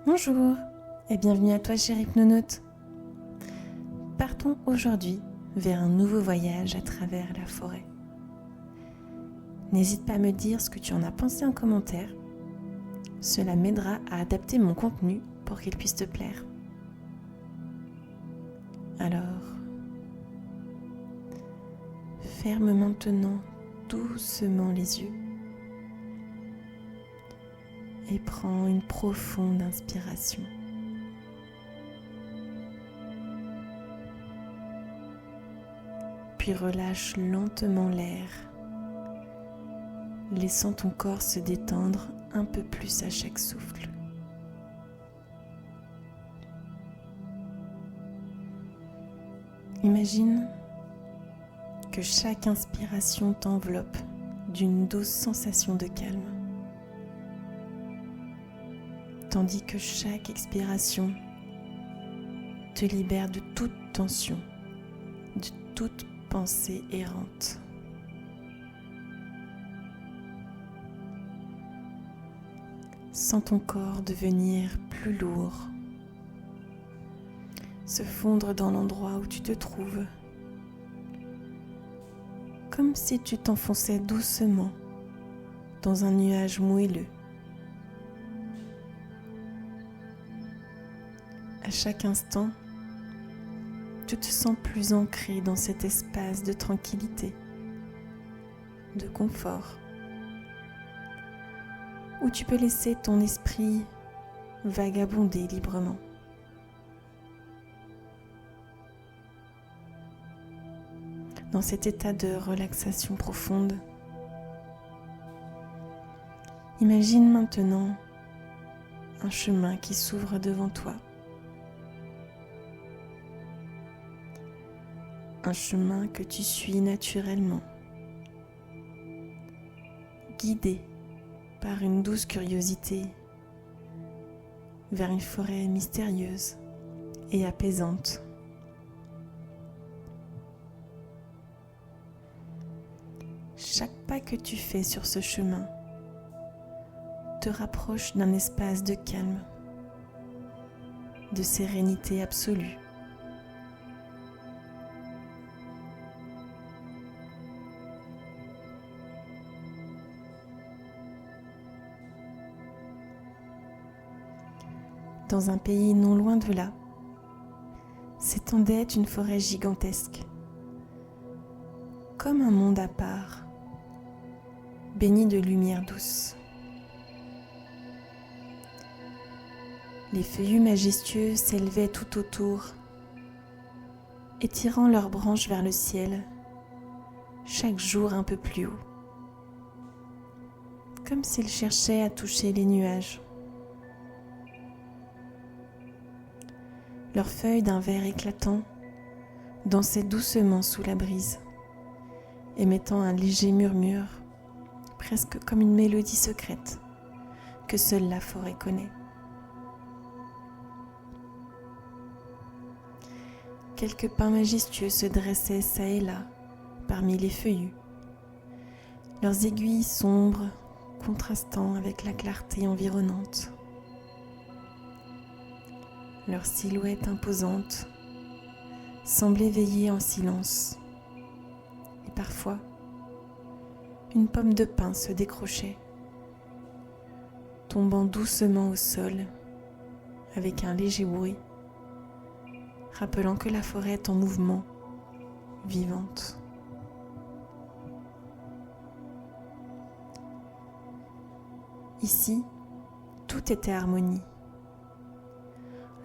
Bonjour et bienvenue à toi cher hypnonaute. Partons aujourd'hui vers un nouveau voyage à travers la forêt. N'hésite pas à me dire ce que tu en as pensé en commentaire. Cela m'aidera à adapter mon contenu pour qu'il puisse te plaire. Alors, ferme maintenant doucement les yeux et prends une profonde inspiration. Puis relâche lentement l'air, laissant ton corps se détendre un peu plus à chaque souffle. Imagine que chaque inspiration t'enveloppe d'une douce sensation de calme, tandis que chaque expiration te libère de toute tension, de toute pensée errante. Sens ton corps devenir plus lourd, se fondre dans l'endroit où tu te trouves, comme si tu t'enfonçais doucement dans un nuage moelleux. À chaque instant, tu te sens plus ancré dans cet espace de tranquillité, de confort, où tu peux laisser ton esprit vagabonder librement. Dans cet état de relaxation profonde, imagine maintenant un chemin qui s'ouvre devant toi. Un chemin que tu suis naturellement, guidé par une douce curiosité vers une forêt mystérieuse et apaisante. Chaque pas que tu fais sur ce chemin te rapproche d'un espace de calme, de sérénité absolue. Dans un pays non loin de là, s'étendait une forêt gigantesque, comme un monde à part, béni de lumière douce. Les feuillus majestueux s'élevaient tout autour, étirant leurs branches vers le ciel, chaque jour un peu plus haut, comme s'ils cherchaient à toucher les nuages. Leurs feuilles d'un vert éclatant dansaient doucement sous la brise, émettant un léger murmure, presque comme une mélodie secrète que seule la forêt connaît. Quelques pins majestueux se dressaient çà et là parmi les feuillus, leurs aiguilles sombres contrastant avec la clarté environnante. Leur silhouette imposante semblait veiller en silence, et parfois une pomme de pin se décrochait, tombant doucement au sol avec un léger bruit, rappelant que la forêt est en mouvement, vivante. Ici, tout était harmonie.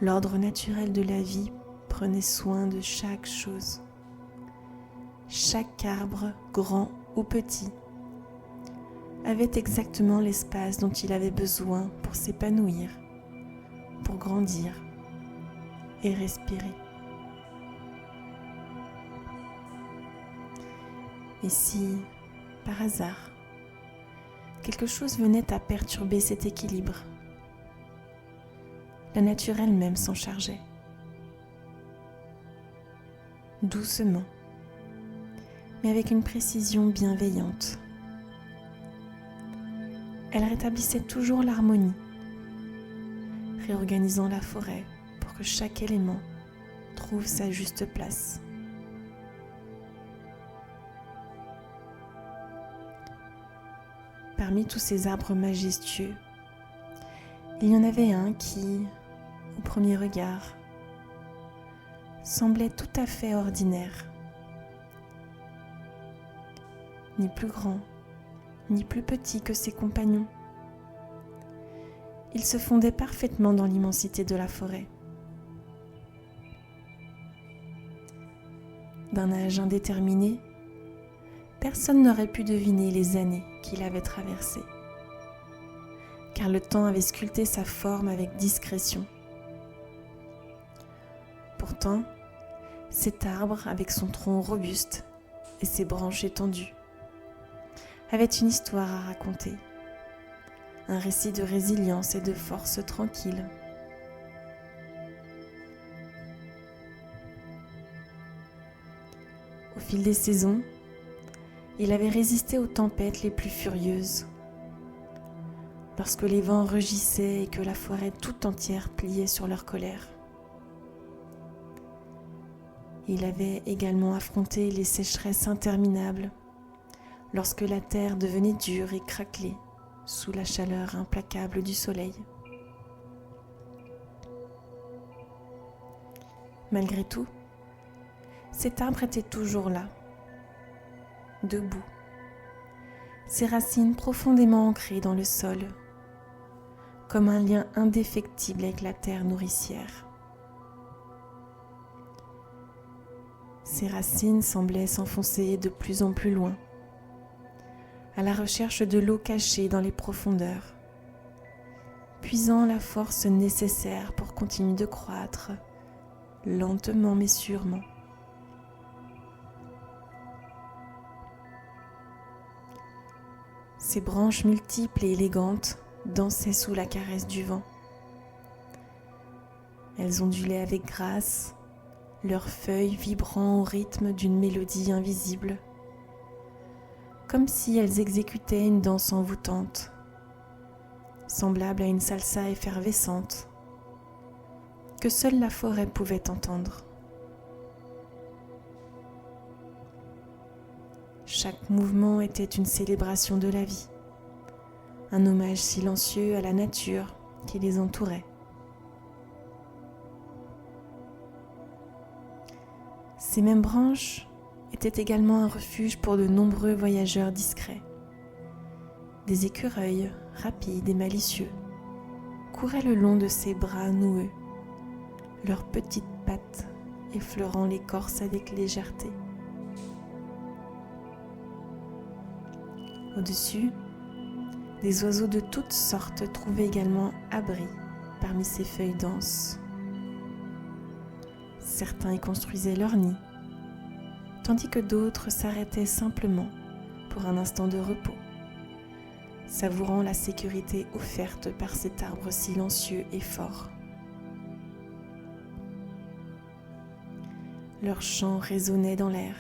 L'ordre naturel de la vie prenait soin de chaque chose. Chaque arbre, grand ou petit, avait exactement l'espace dont il avait besoin pour s'épanouir, pour grandir et respirer. Et si, par hasard, quelque chose venait à perturber cet équilibre, la nature elle-même s'en chargeait. Doucement, mais avec une précision bienveillante. Elle rétablissait toujours l'harmonie, réorganisant la forêt pour que chaque élément trouve sa juste place. Parmi tous ces arbres majestueux, il y en avait un qui, au premier regard, semblait tout à fait ordinaire. Ni plus grand, ni plus petit que ses compagnons. Il se fondait parfaitement dans l'immensité de la forêt. D'un âge indéterminé, personne n'aurait pu deviner les années qu'il avait traversées, car le temps avait sculpté sa forme avec discrétion. Pourtant, cet arbre, avec son tronc robuste et ses branches étendues, avait une histoire à raconter, un récit de résilience et de force tranquille. Au fil des saisons, il avait résisté aux tempêtes les plus furieuses. Lorsque les vents rugissaient et que la forêt tout entière pliait sur leur colère. Il avait également affronté les sécheresses interminables, lorsque la terre devenait dure et craquelée sous la chaleur implacable du soleil. Malgré tout, cet arbre était toujours là, debout, ses racines profondément ancrées dans le sol, comme un lien indéfectible avec la terre nourricière. Ses racines semblaient s'enfoncer de plus en plus loin, à la recherche de l'eau cachée dans les profondeurs, puisant la force nécessaire pour continuer de croître, lentement mais sûrement. Ses branches multiples et élégantes dansaient sous la caresse du vent. Elles ondulaient avec grâce, leurs feuilles vibrant au rythme d'une mélodie invisible, comme si elles exécutaient une danse envoûtante, semblable à une salsa effervescente, que seule la forêt pouvait entendre. Chaque mouvement était une célébration de la vie, un hommage silencieux à la nature qui les entourait. Ces mêmes branches étaient également un refuge pour de nombreux voyageurs discrets. Des écureuils, rapides et malicieux, couraient le long de ces bras noueux, leurs petites pattes effleurant l'écorce avec légèreté. Au-dessus, des oiseaux de toutes sortes trouvaient également abri parmi ces feuilles denses. Certains y construisaient leur nid, tandis que d'autres s'arrêtaient simplement pour un instant de repos, savourant la sécurité offerte par cet arbre silencieux et fort. Leurs chants résonnaient dans l'air,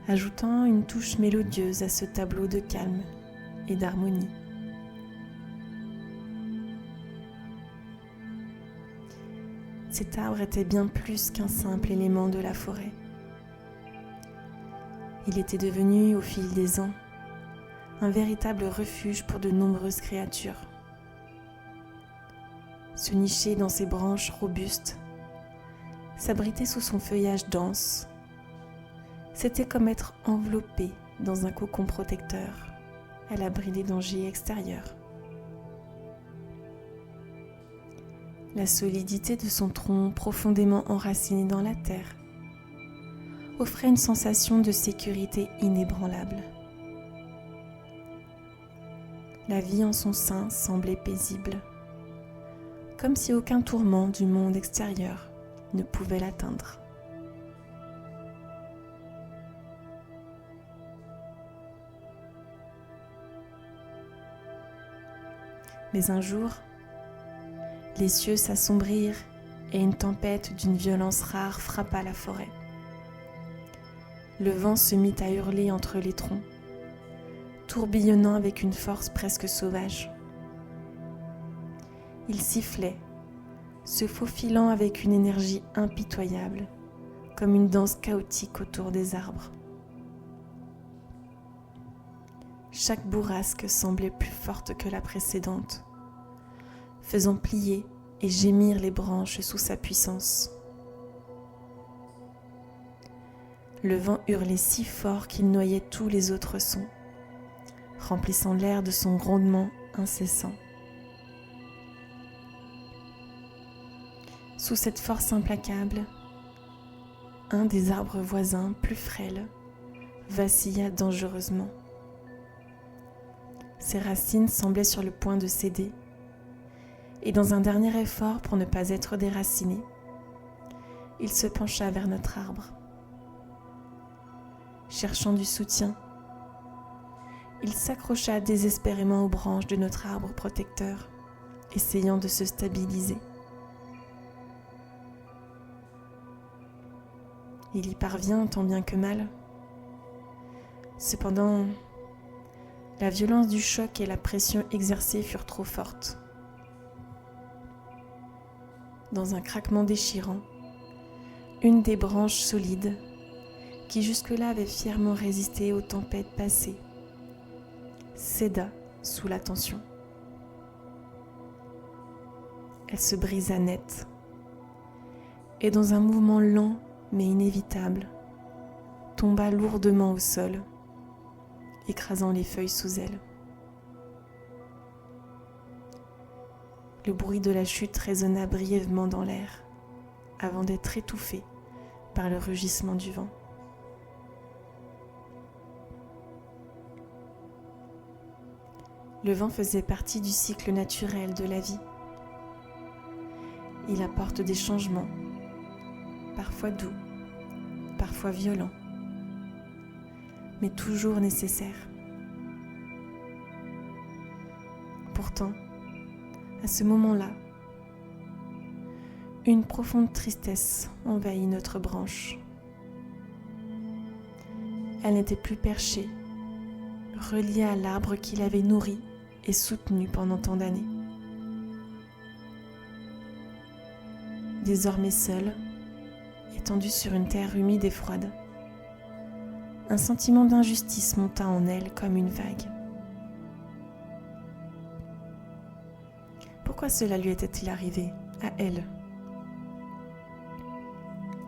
ajoutant une touche mélodieuse à ce tableau de calme et d'harmonie. Cet arbre était bien plus qu'un simple élément de la forêt. Il était devenu, au fil des ans, un véritable refuge pour de nombreuses créatures. Se nicher dans ses branches robustes, s'abriter sous son feuillage dense, c'était comme être enveloppé dans un cocon protecteur, à l'abri des dangers extérieurs. La solidité de son tronc profondément enraciné dans la terre offrait une sensation de sécurité inébranlable. La vie en son sein semblait paisible, comme si aucun tourment du monde extérieur ne pouvait l'atteindre. Mais un jour, les cieux s'assombrirent et une tempête d'une violence rare frappa la forêt. Le vent se mit à hurler entre les troncs, tourbillonnant avec une force presque sauvage. Il sifflait se faufilant avec une énergie impitoyable, comme une danse chaotique autour des arbres. Chaque bourrasque semblait plus forte que la précédente, faisant plier et gémir les branches sous sa puissance. Le vent hurlait si fort qu'il noyait tous les autres sons, remplissant l'air de son grondement incessant. Sous cette force implacable, un des arbres voisins, plus frêle, vacilla dangereusement. Ses racines semblaient sur le point de céder, et dans un dernier effort pour ne pas être déraciné, il se pencha vers notre arbre. Cherchant du soutien, il s'accrocha désespérément aux branches de notre arbre protecteur, essayant de se stabiliser. Il y parvient tant bien que mal. Cependant, la violence du choc et la pression exercée furent trop fortes. Dans un craquement déchirant, une des branches solides, qui jusque-là avait fièrement résisté aux tempêtes passées, céda sous la tension. Elle se brisa net, et dans un mouvement lent mais inévitable, tomba lourdement au sol, écrasant les feuilles sous elle. Le bruit de la chute résonna brièvement dans l'air, avant d'être étouffé par le rugissement du vent. Le vent faisait partie du cycle naturel de la vie. Il apporte des changements, parfois doux, parfois violents, mais toujours nécessaires. Pourtant, à ce moment-là, une profonde tristesse envahit notre branche. Elle n'était plus perchée, reliée à l'arbre qui l'avait nourrie et soutenue pendant tant d'années. Désormais seule, étendue sur une terre humide et froide, un sentiment d'injustice monta en elle comme une vague. Pourquoi cela lui était-il arrivé, à elle?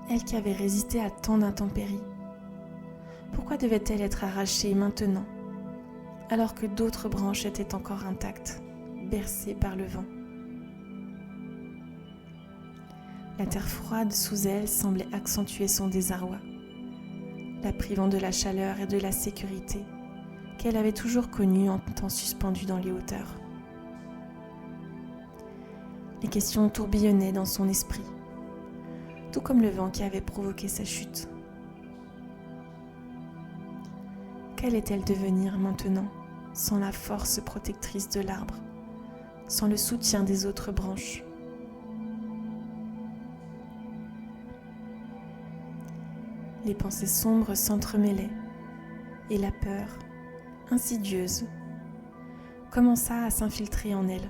Elle qui avait résisté à tant d'intempéries. Pourquoi devait-elle être arrachée maintenant, alors que d'autres branches étaient encore intactes, bercées par le vent? La terre froide sous elle semblait accentuer son désarroi, la privant de la chaleur et de la sécurité qu'elle avait toujours connue en étant suspendue dans les hauteurs. Les questions tourbillonnaient dans son esprit, tout comme le vent qui avait provoqué sa chute. Qu'allait-elle devenir maintenant, sans la force protectrice de l'arbre, sans le soutien des autres branches? Les pensées sombres s'entremêlaient, et la peur, insidieuse, commença à s'infiltrer en elle.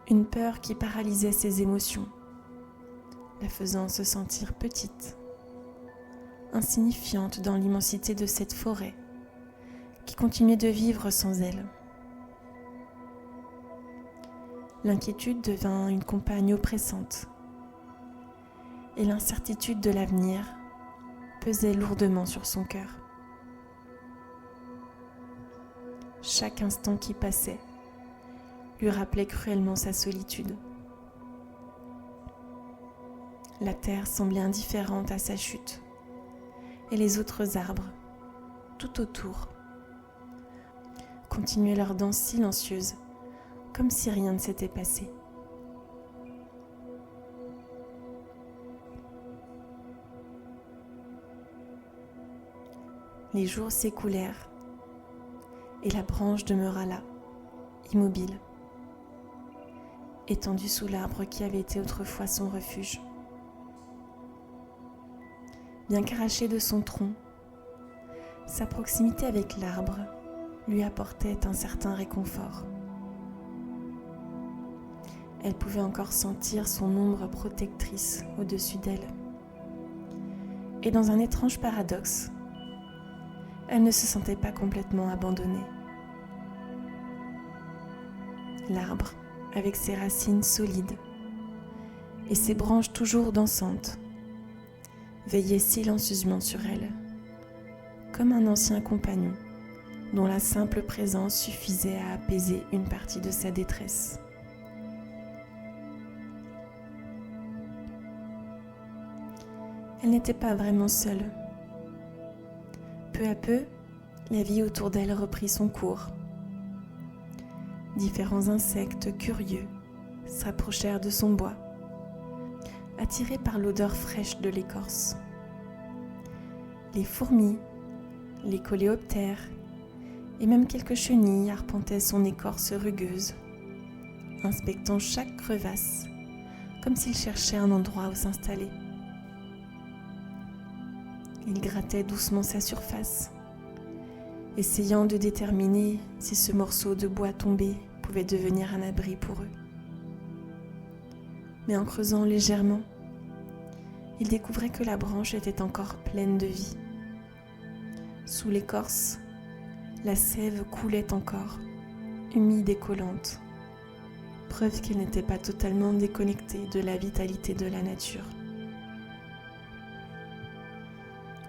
Une peur qui paralysait ses émotions, la faisant se sentir petite, insignifiante dans l'immensité de cette forêt qui continuait de vivre sans elle. L'inquiétude devint une compagne oppressante, et l'incertitude de l'avenir pesait lourdement sur son cœur. Chaque instant qui passait lui rappelait cruellement sa solitude. La terre semblait indifférente à sa chute, et les autres arbres, tout autour, continuaient leur danse silencieuse, comme si rien ne s'était passé. Les jours s'écoulèrent, et la branche demeura là, immobile, étendue sous l'arbre qui avait été autrefois son refuge. Bien qu'arrachée de son tronc, sa proximité avec l'arbre lui apportait un certain réconfort. Elle pouvait encore sentir son ombre protectrice au-dessus d'elle. Et dans un étrange paradoxe, elle ne se sentait pas complètement abandonnée. L'arbre, avec ses racines solides et ses branches toujours dansantes, veillait silencieusement sur elle, comme un ancien compagnon dont la simple présence suffisait à apaiser une partie de sa détresse. Elle n'était pas vraiment seule. Peu à peu, la vie autour d'elle reprit son cours. Différents insectes curieux s'approchèrent de son bois, attirés par l'odeur fraîche de l'écorce. Les fourmis, les coléoptères et même quelques chenilles arpentaient son écorce rugueuse, inspectant chaque crevasse, comme s'ils cherchaient un endroit où s'installer. Ils grattaient doucement sa surface, essayant de déterminer si ce morceau de bois tombé pouvait devenir un abri pour eux. Mais en creusant légèrement, ils découvraient que la branche était encore pleine de vie. Sous l'écorce, la sève coulait encore, humide et collante, preuve qu'elle n'était pas totalement déconnectée de la vitalité de la nature.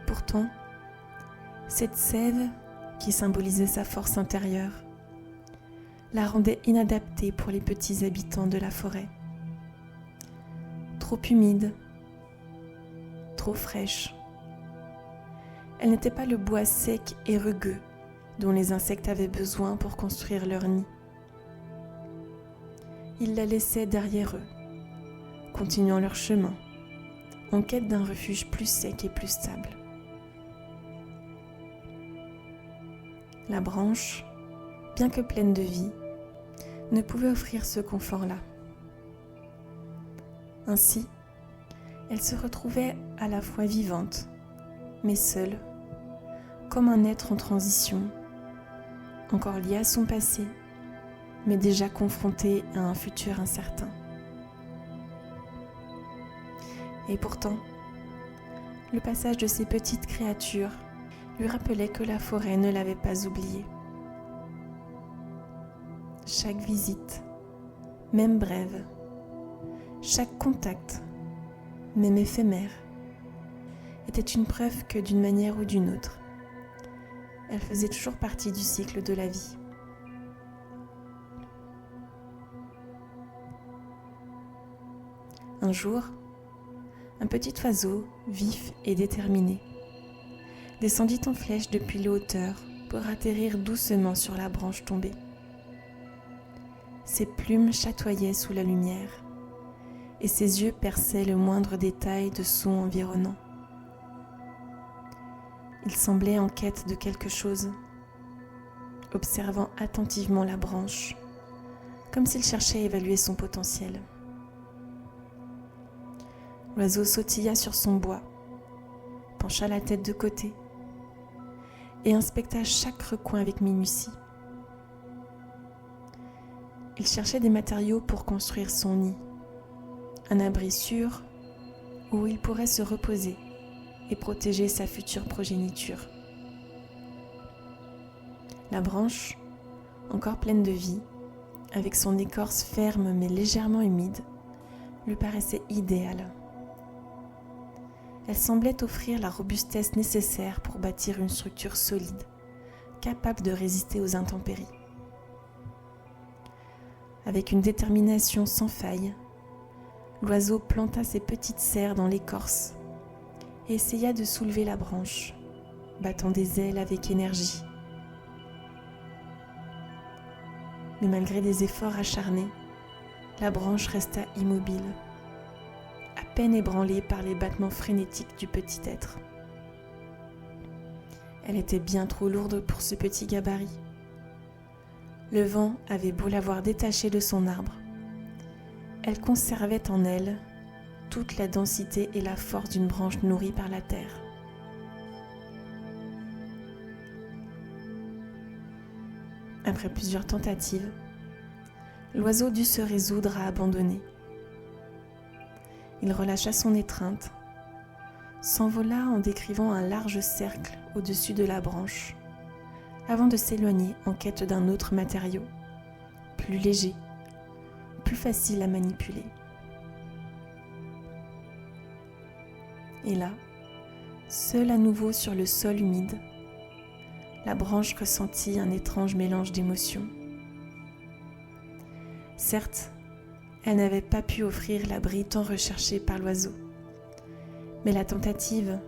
Pourtant, cette sève, qui symbolisait sa force intérieure, la rendait inadaptée pour les petits habitants de la forêt. Trop humide, trop fraîche. Elle n'était pas le bois sec et rugueux dont les insectes avaient besoin pour construire leur nid. Ils la laissaient derrière eux, continuant leur chemin, en quête d'un refuge plus sec et plus stable. La branche, bien que pleine de vie, ne pouvait offrir ce confort-là. Ainsi, elle se retrouvait à la fois vivante, mais seule, comme un être en transition, encore lié à son passé, mais déjà confrontée à un futur incertain. Et pourtant, le passage de ces petites créatures lui rappelait que la forêt ne l'avait pas oubliée. Chaque visite, même brève, chaque contact, même éphémère, était une preuve que d'une manière ou d'une autre, elle faisait toujours partie du cycle de la vie. Un jour, un petit oiseau, vif et déterminé, descendit en flèche depuis les hauteurs pour atterrir doucement sur la branche tombée. Ses plumes chatoyaient sous la lumière et ses yeux perçaient le moindre détail de son environnant. Il semblait en quête de quelque chose, observant attentivement la branche, comme s'il cherchait à évaluer son potentiel. L'oiseau sautilla sur son bois, pencha la tête de côté et inspecta chaque recoin avec minutie. Il cherchait des matériaux pour construire son nid, un abri sûr où il pourrait se reposer et protéger sa future progéniture. La branche, encore pleine de vie, avec son écorce ferme mais légèrement humide, lui paraissait idéale. Elle semblait offrir la robustesse nécessaire pour bâtir une structure solide, capable de résister aux intempéries. Avec une détermination sans faille, l'oiseau planta ses petites serres dans l'écorce et essaya de soulever la branche, battant des ailes avec énergie. Mais malgré des efforts acharnés, la branche resta immobile, à peine ébranlée par les battements frénétiques du petit être. Elle était bien trop lourde pour ce petit gabarit. Le vent avait beau l'avoir détachée de son arbre, elle conservait en elle toute la densité et la force d'une branche nourrie par la terre. Après plusieurs tentatives, l'oiseau dut se résoudre à abandonner. Il relâcha son étreinte, s'envola en décrivant un large cercle au-dessus de la branche, avant de s'éloigner en quête d'un autre matériau, plus léger, plus facile à manipuler. Et là, seul à nouveau sur le sol humide, la branche ressentit un étrange mélange d'émotions. Certes, elle n'avait pas pu offrir l'abri tant recherché par l'oiseau, mais la tentative,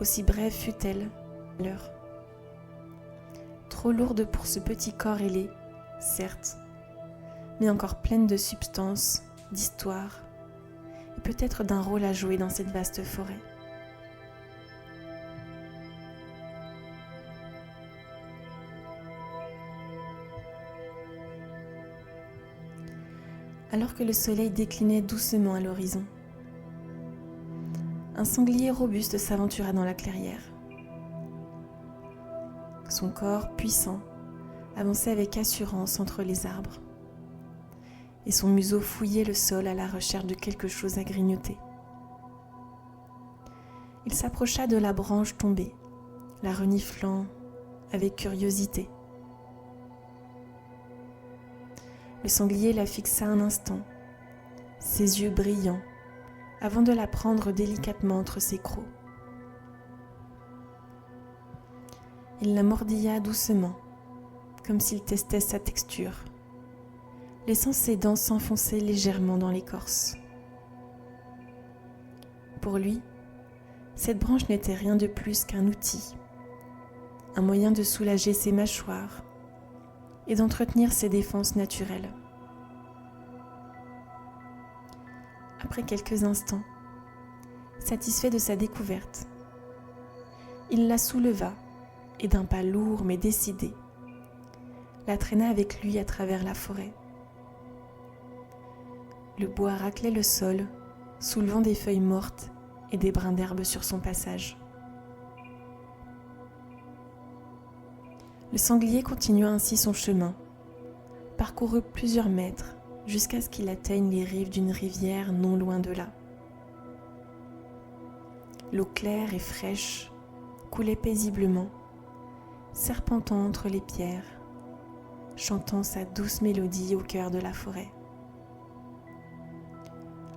aussi brève fut-elle, l'heure. Trop lourde pour ce petit corps ailé, certes, mais encore pleine de substance, d'histoire, et peut-être d'un rôle à jouer dans cette vaste forêt. Alors que le soleil déclinait doucement à l'horizon, un sanglier robuste s'aventura dans la clairière. Son corps puissant avançait avec assurance entre les arbres, et son museau fouillait le sol à la recherche de quelque chose à grignoter. Il s'approcha de la branche tombée, la reniflant avec curiosité. Le sanglier la fixa un instant, ses yeux brillants, avant de la prendre délicatement entre ses crocs. Il la mordilla doucement, comme s'il testait sa texture, laissant ses dents s'enfoncer légèrement dans l'écorce. Pour lui, cette branche n'était rien de plus qu'un outil, un moyen de soulager ses mâchoires et d'entretenir ses défenses naturelles. Après quelques instants, satisfait de sa découverte, il la souleva et d'un pas lourd mais décidé, la traîna avec lui à travers la forêt. Le bois raclait le sol, soulevant des feuilles mortes et des brins d'herbe sur son passage. Le sanglier continua ainsi son chemin, parcourut plusieurs mètres jusqu'à ce qu'il atteigne les rives d'une rivière non loin de là. L'eau claire et fraîche coulait paisiblement, serpentant entre les pierres, chantant sa douce mélodie au cœur de la forêt.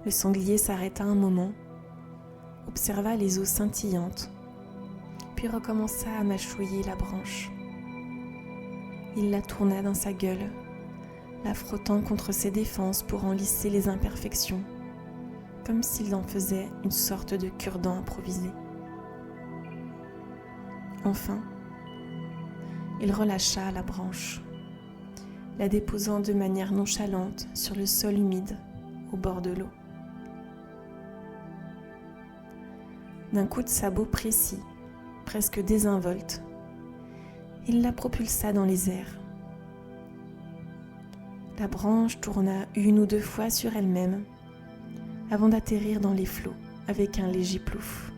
Le sanglier s'arrêta un moment, observa les eaux scintillantes, puis recommença à mâchouiller la branche. Il la tourna dans sa gueule, la frottant contre ses défenses pour en lisser les imperfections, comme s'il en faisait une sorte de cure-dent improvisé. Enfin, il relâcha la branche, la déposant de manière nonchalante sur le sol humide au bord de l'eau. D'un coup de sabot précis, presque désinvolte, il la propulsa dans les airs. La branche tourna une ou deux fois sur elle-même avant d'atterrir dans les flots avec un léger plouf.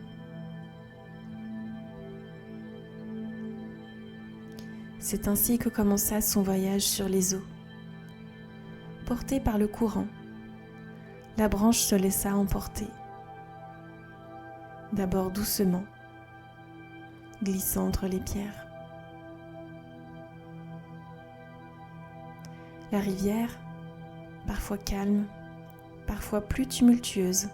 C'est ainsi que commença son voyage sur les eaux. Portée par le courant, la branche se laissa emporter. D'abord doucement, glissant entre les pierres. La rivière, parfois calme, parfois plus tumultueuse,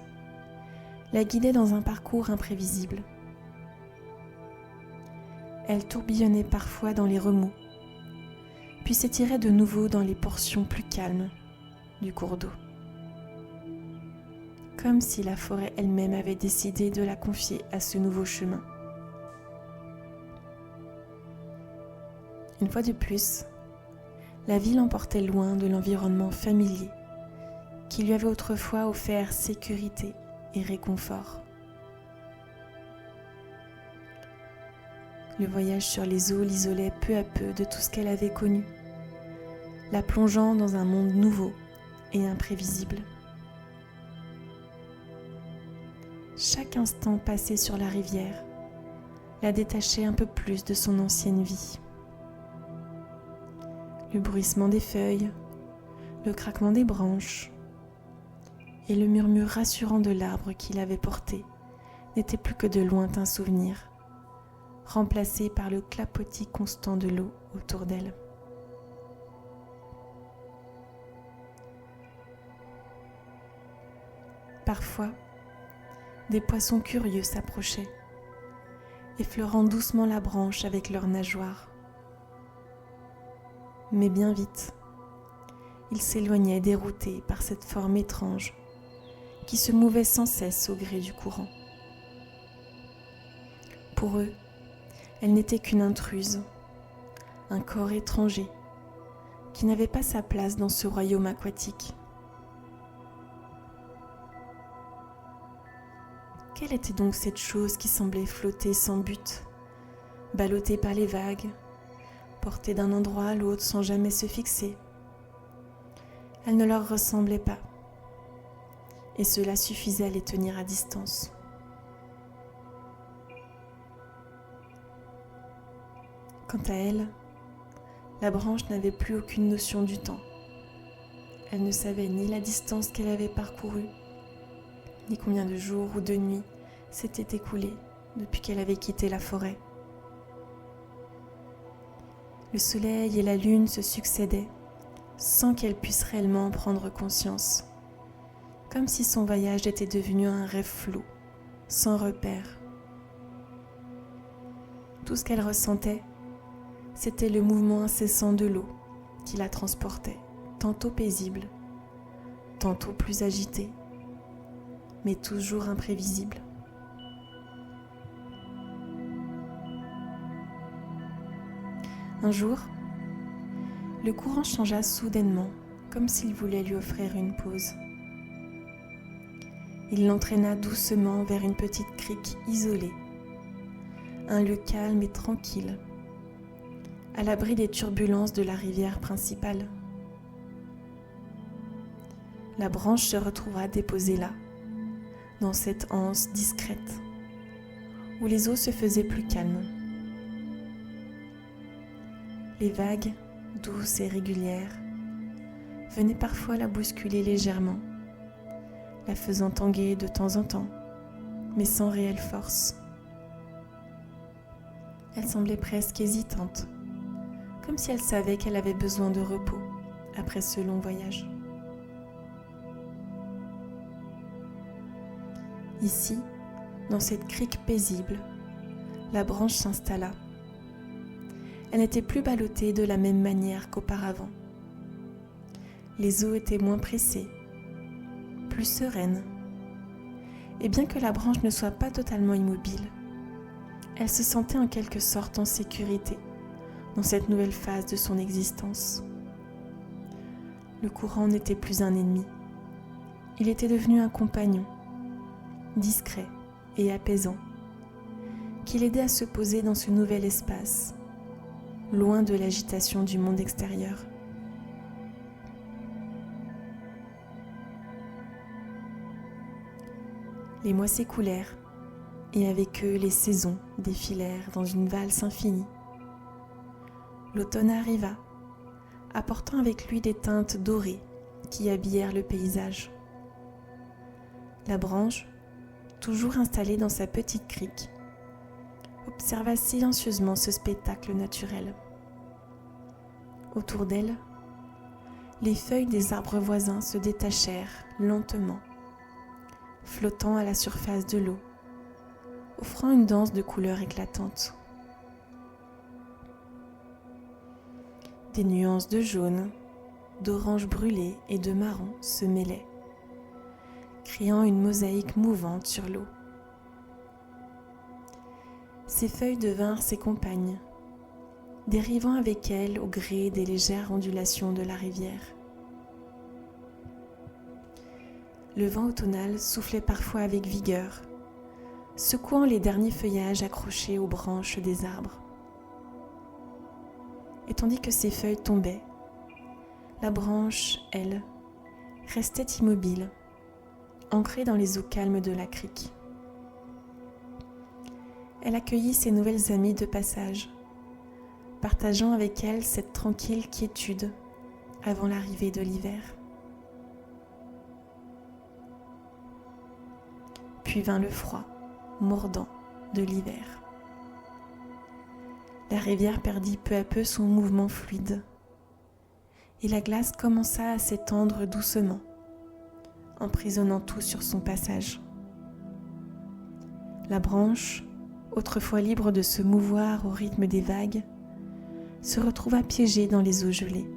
la guidait dans un parcours imprévisible. Elle tourbillonnait parfois dans les remous, puis s'étirait de nouveau dans les portions plus calmes du cours d'eau. Comme si la forêt elle-même avait décidé de la confier à ce nouveau chemin. Une fois de plus, la vie l'emportait loin de l'environnement familier qui lui avait autrefois offert sécurité et réconfort. Le voyage sur les eaux l'isolait peu à peu de tout ce qu'elle avait connu, la plongeant dans un monde nouveau et imprévisible. Chaque instant passé sur la rivière la détachait un peu plus de son ancienne vie. Le bruissement des feuilles, le craquement des branches et le murmure rassurant de l'arbre qui l'avait porté n'étaient plus que de lointains souvenirs, remplacés par le clapotis constant de l'eau autour d'elle. Parfois, des poissons curieux s'approchaient, effleurant doucement la branche avec leurs nageoires. Mais bien vite, ils s'éloignaient déroutés par cette forme étrange qui se mouvait sans cesse au gré du courant. Pour eux, elle n'était qu'une intruse, un corps étranger qui n'avait pas sa place dans ce royaume aquatique. Quelle était donc cette chose qui semblait flotter sans but, ballottée par les vagues, portée d'un endroit à l'autre sans jamais se fixer? Elle ne leur ressemblait pas, et cela suffisait à les tenir à distance. Quant à elle, la branche n'avait plus aucune notion du temps. Elle ne savait ni la distance qu'elle avait parcourue, ni combien de jours ou de nuits s'étaient écoulés depuis qu'elle avait quitté la forêt. Le soleil et la lune se succédaient sans qu'elle puisse réellement en prendre conscience, comme si son voyage était devenu un rêve flou, sans repère. Tout ce qu'elle ressentait, c'était le mouvement incessant de l'eau qui la transportait, tantôt paisible, tantôt plus agitée, mais toujours imprévisible. Un jour, le courant changea soudainement, comme s'il voulait lui offrir une pause. Il l'entraîna doucement vers une petite crique isolée, un lieu calme et tranquille, à l'abri des turbulences de la rivière principale. La branche se retrouva déposée là, dans cette anse discrète, où les eaux se faisaient plus calmes. Les vagues, douces et régulières, venaient parfois la bousculer légèrement, la faisant tanguer de temps en temps, mais sans réelle force. Elle semblait presque hésitante, comme si elle savait qu'elle avait besoin de repos après ce long voyage. Ici, dans cette crique paisible, la branche s'installa. Elle n'était plus ballottée de la même manière qu'auparavant. Les eaux étaient moins pressées, plus sereines. Et bien que la branche ne soit pas totalement immobile, elle se sentait en quelque sorte en sécurité dans cette nouvelle phase de son existence. Le courant n'était plus un ennemi. Il était devenu un compagnon, discret et apaisant, qui l'aidait à se poser dans ce nouvel espace, loin de l'agitation du monde extérieur. Les mois s'écoulèrent, et avec eux les saisons défilèrent dans une valse infinie. L'automne arriva, apportant avec lui des teintes dorées qui habillèrent le paysage. La branche, toujours installée dans sa petite crique, observa silencieusement ce spectacle naturel. Autour d'elle, les feuilles des arbres voisins se détachèrent lentement, flottant à la surface de l'eau, offrant une danse de couleurs éclatantes. Des nuances de jaune, d'orange brûlé et de marron se mêlaient, créant une mosaïque mouvante sur l'eau. Ces feuilles devinrent ses compagnes, dérivant avec elles au gré des légères ondulations de la rivière. Le vent automnal soufflait parfois avec vigueur, secouant les derniers feuillages accrochés aux branches des arbres. Et tandis que ces feuilles tombaient, la branche, elle, restait immobile, ancrée dans les eaux calmes de la crique. Elle accueillit ses nouvelles amies de passage, partageant avec elles cette tranquille quiétude avant l'arrivée de l'hiver. Puis vint le froid, mordant de l'hiver. La rivière perdit peu à peu son mouvement fluide et la glace commença à s'étendre doucement, emprisonnant tout sur son passage. La branche, autrefois libre de se mouvoir au rythme des vagues, se retrouva piégée dans les eaux gelées.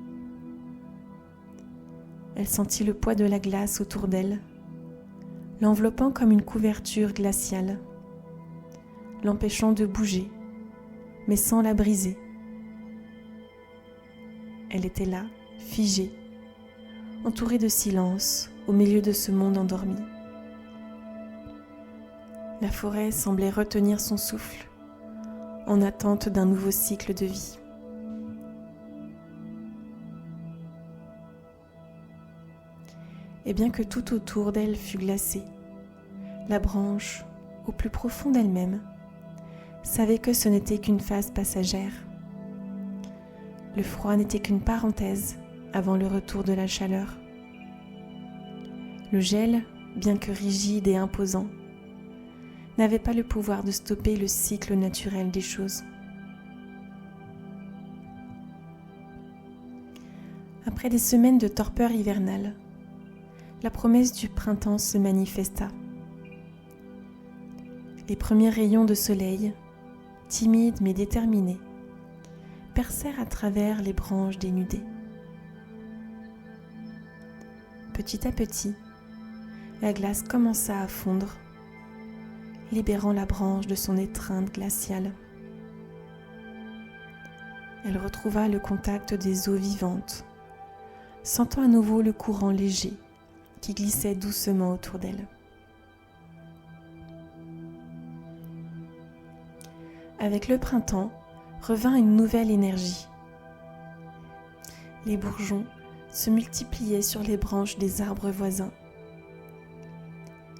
Elle sentit le poids de la glace autour d'elle, l'enveloppant comme une couverture glaciale, l'empêchant de bouger, mais sans la briser. Elle était là, figée, entourée de silence, au milieu de ce monde endormi. La forêt semblait retenir son souffle, en attente d'un nouveau cycle de vie. Et bien que tout autour d'elle fût glacé, la branche, au plus profond d'elle-même, savait que ce n'était qu'une phase passagère. Le froid n'était qu'une parenthèse avant le retour de la chaleur. Le gel, bien que rigide et imposant, n'avait pas le pouvoir de stopper le cycle naturel des choses. Après des semaines de torpeur hivernale, la promesse du printemps se manifesta. Les premiers rayons de soleil, timides mais déterminés, percèrent à travers les branches dénudées. Petit à petit, la glace commença à fondre, libérant la branche de son étreinte glaciale. Elle retrouva le contact des eaux vivantes, sentant à nouveau le courant léger qui glissait doucement autour d'elle. Avec le printemps, revint une nouvelle énergie. Les bourgeons se multipliaient sur les branches des arbres voisins.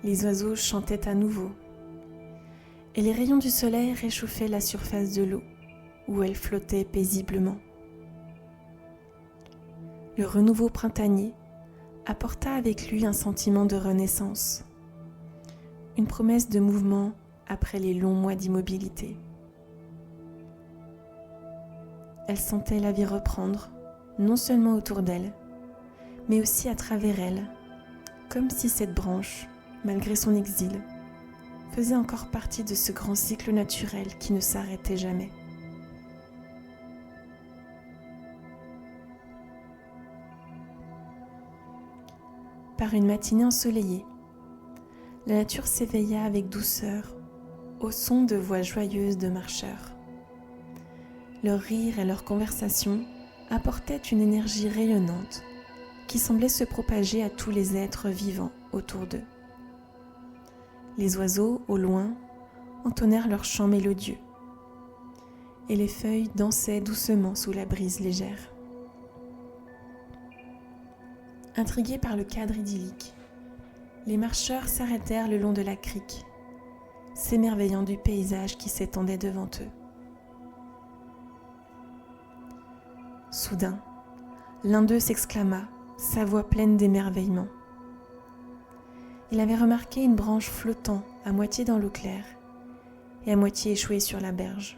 Les oiseaux chantaient à nouveau, et les rayons du soleil réchauffaient la surface de l'eau, où elle flottait paisiblement. Le renouveau printanier apporta avec lui un sentiment de renaissance, une promesse de mouvement après les longs mois d'immobilité. Elle sentait la vie reprendre, non seulement autour d'elle, mais aussi à travers elle, comme si cette branche, malgré son exil, faisait encore partie de ce grand cycle naturel qui ne s'arrêtait jamais. Par une matinée ensoleillée, la nature s'éveilla avec douceur au son de voix joyeuses de marcheurs. Leur rire et leur conversation apportaient une énergie rayonnante qui semblait se propager à tous les êtres vivants autour d'eux. Les oiseaux, au loin, entonnèrent leurs chants mélodieux et les feuilles dansaient doucement sous la brise légère. Intrigués par le cadre idyllique, les marcheurs s'arrêtèrent le long de la crique, s'émerveillant du paysage qui s'étendait devant eux. Soudain, l'un d'eux s'exclama, sa voix pleine d'émerveillement. Il avait remarqué une branche flottant à moitié dans l'eau claire et à moitié échouée sur la berge.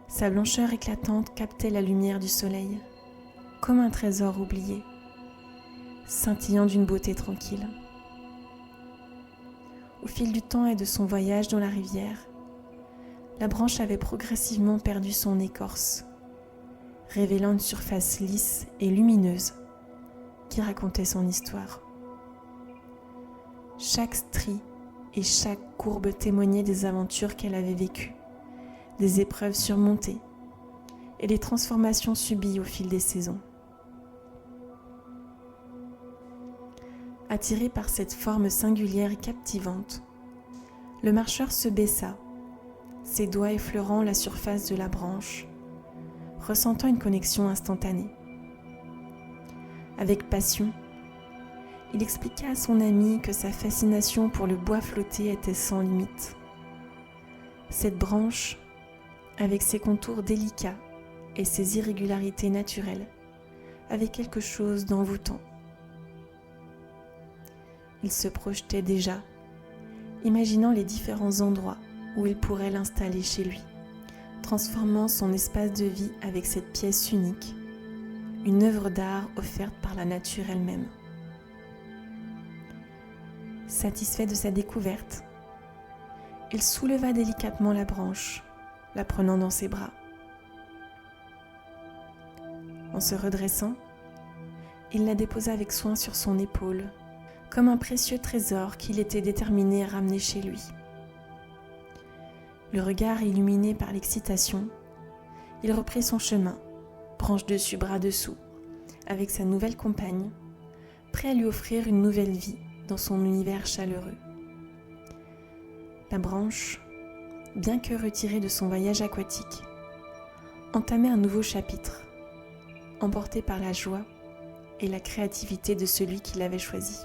Sa blancheur éclatante captait la lumière du soleil, comme un trésor oublié, scintillant d'une beauté tranquille. Au fil du temps et de son voyage dans la rivière, la branche avait progressivement perdu son écorce, révélant une surface lisse et lumineuse qui racontait son histoire. Chaque strie et chaque courbe témoignaient des aventures qu'elle avait vécues, des épreuves surmontées et des transformations subies au fil des saisons. Attiré par cette forme singulière et captivante, le marcheur se baissa, ses doigts effleurant la surface de la branche, ressentant une connexion instantanée. Avec passion, il expliqua à son ami que sa fascination pour le bois flotté était sans limite. Cette branche, avec ses contours délicats et ses irrégularités naturelles, avait quelque chose d'envoûtant. Il se projetait déjà, imaginant les différents endroits où il pourrait l'installer chez lui, transformant son espace de vie avec cette pièce unique, une œuvre d'art offerte par la nature elle-même. Satisfait de sa découverte, il souleva délicatement la branche, la prenant dans ses bras. En se redressant, il la déposa avec soin sur son épaule, comme un précieux trésor qu'il était déterminé à ramener chez lui. Le regard illuminé par l'excitation, il reprit son chemin, branche dessus, bras dessous, avec sa nouvelle compagne, prêt à lui offrir une nouvelle vie dans son univers chaleureux. La branche, bien que retirée de son voyage aquatique, entamait un nouveau chapitre, emporté par la joie et la créativité de celui qui l'avait choisi.